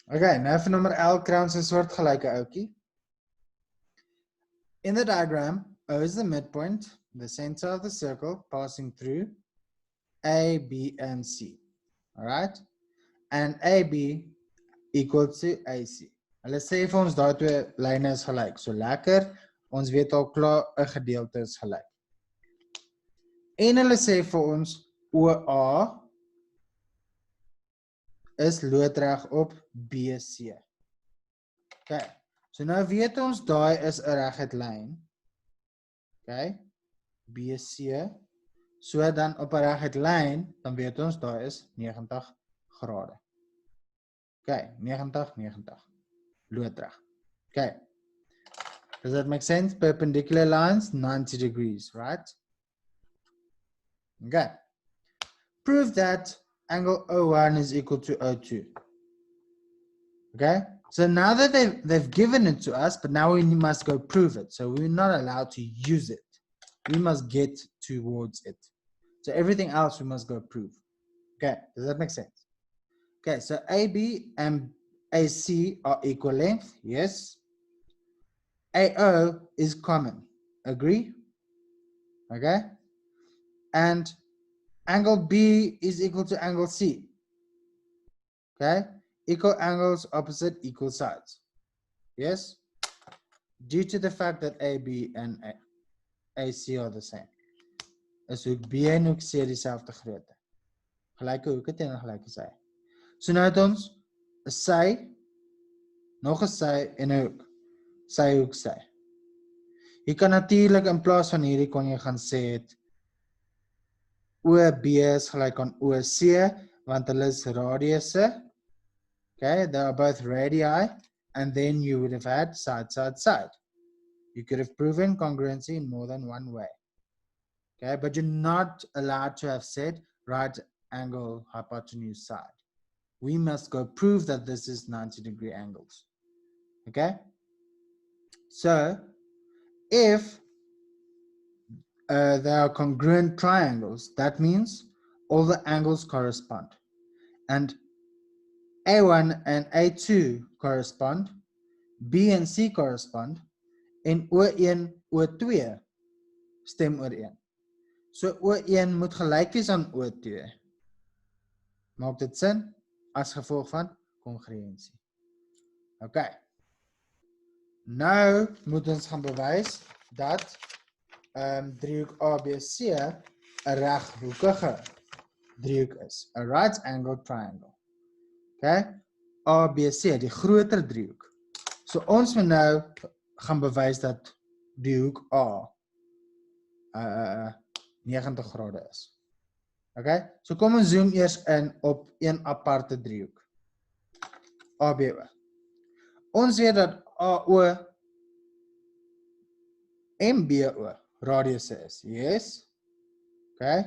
Okay, nou vir nommer L kry ons 'n soortgelyke ouetjie. In the diagram, O is the midpoint, the center of the circle passing through A, B, and C. Alright? And AB equals to AC. Hulle sê vir ons daai twee lyne is gelyk. So lekker, ons weet al klaar 'n gedeelte is gelyk. En hulle sê vir ons OA is loodreg op BC. Okay. So nou weet ons daai is 'n reguit lyn. Okay? BC. So dan op 'n reguit lyn, dan weet ons daai is 90 grade. Okay, 90. Loodreg. Okay. Does that make sense? Perpendicular lines, 90 degrees, right? Okay. Prove that angle O1 is equal to O2. Okay. So now that they've given it to us, but now we must go prove it. So we're not allowed to use it. We must get towards it. So everything else we must go prove. Okay. Does that make sense? Okay. So AB and AC are equal length. Yes. AO is common. Agree? Okay. And angle B is equal to angle C. Okay. Equal angles opposite equal sides. Yes. Due to the fact that AB and AC are the same. Is hoek B en hoek C dieselfde grootte. Gelyke hoeke teen gelyke sy. So nou het ons 'n sy, nog 'n sy en 'n hoek. Sy hoek sy. Jy kan natuurlik in plaas van hierdie kon jy gaan sê het OB is gelyk aan OC want hulle is radiusse. Okay, they are both radii, and then you would have had side, side, side. You could have proven congruency in more than one way. Okay, but you're not allowed to have said right angle hypotenuse side. We must go prove that this is 90-degree angles. Okay, so if they are congruent triangles, that means all the angles correspond. And A1 and A2 correspond, B and C correspond, en O1, O2 stem ooreen. So O1 moet gelyk wees aan O2. Maak dit sin? As gevolg van kongruensie. Okay. Nou moet ons gaan bewys dat driehoek ABC 'n reghoekige driehoek is, 'n right angled triangle. Okay? ABC, die groter driehoek. So ons moet nou gaan bewys dat die hoek A 90 grade is. Okay? So kom ons zoom eers in op een aparte driehoek. ABO. Ons weet dat AO en BO radiusse is. Yes? Okay?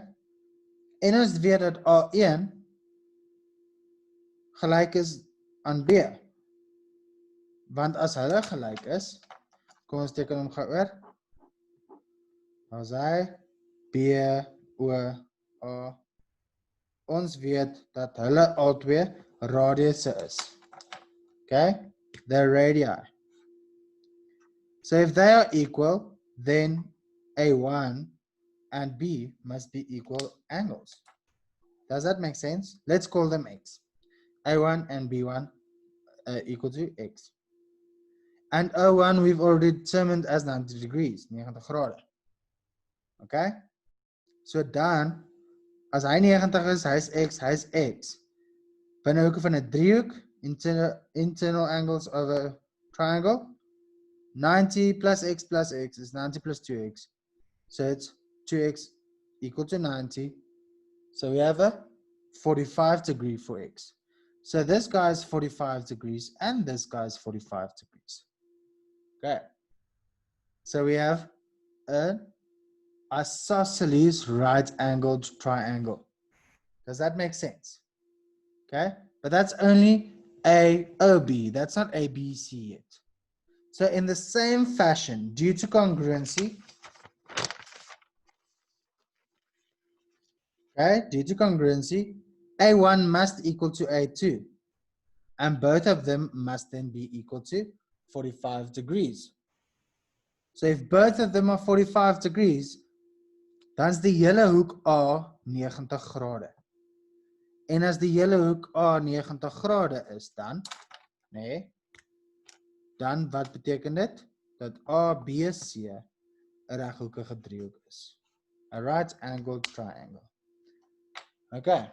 En ons weet dat A1 gelyk is aan B. Want as hulle gelyk is, kom ons teken hom gou oor. Dan is hy B, O, A. Ons weet dat hulle albei radiusse is. Okay? They're radii. So if they are equal, then A1 and B must be equal angles. Does that make sense? Let's call them X. A1 and B1 equal to X. And O1 we've already determined as 90 degrees, 90 grade. Okay? So dan, as hy 90 is, hy's X. Binne hoeke van 'n driehoek, internal angles of a triangle, 90 plus X is 90 plus 2X. So it's 2X equal to 90. So we have a 45 degree for X. So this guy is 45 degrees and this guy is 45 degrees. Okay. So we have an isosceles right angled triangle. Does that make sense? Okay. But that's only AOB. That's not ABC yet. So in the same fashion, due to congruency, okay, due to congruency, A1 must equal to A2. And both of them must then be equal to 45 degrees. So if both of them are 45 degrees, dan is die hele hoek A 90 grade. En as die hele hoek A 90 grade is dan, nee, dan wat beteken dit? Dat ABC 'n reghoekige driehoek is. A right angled triangle. Okay.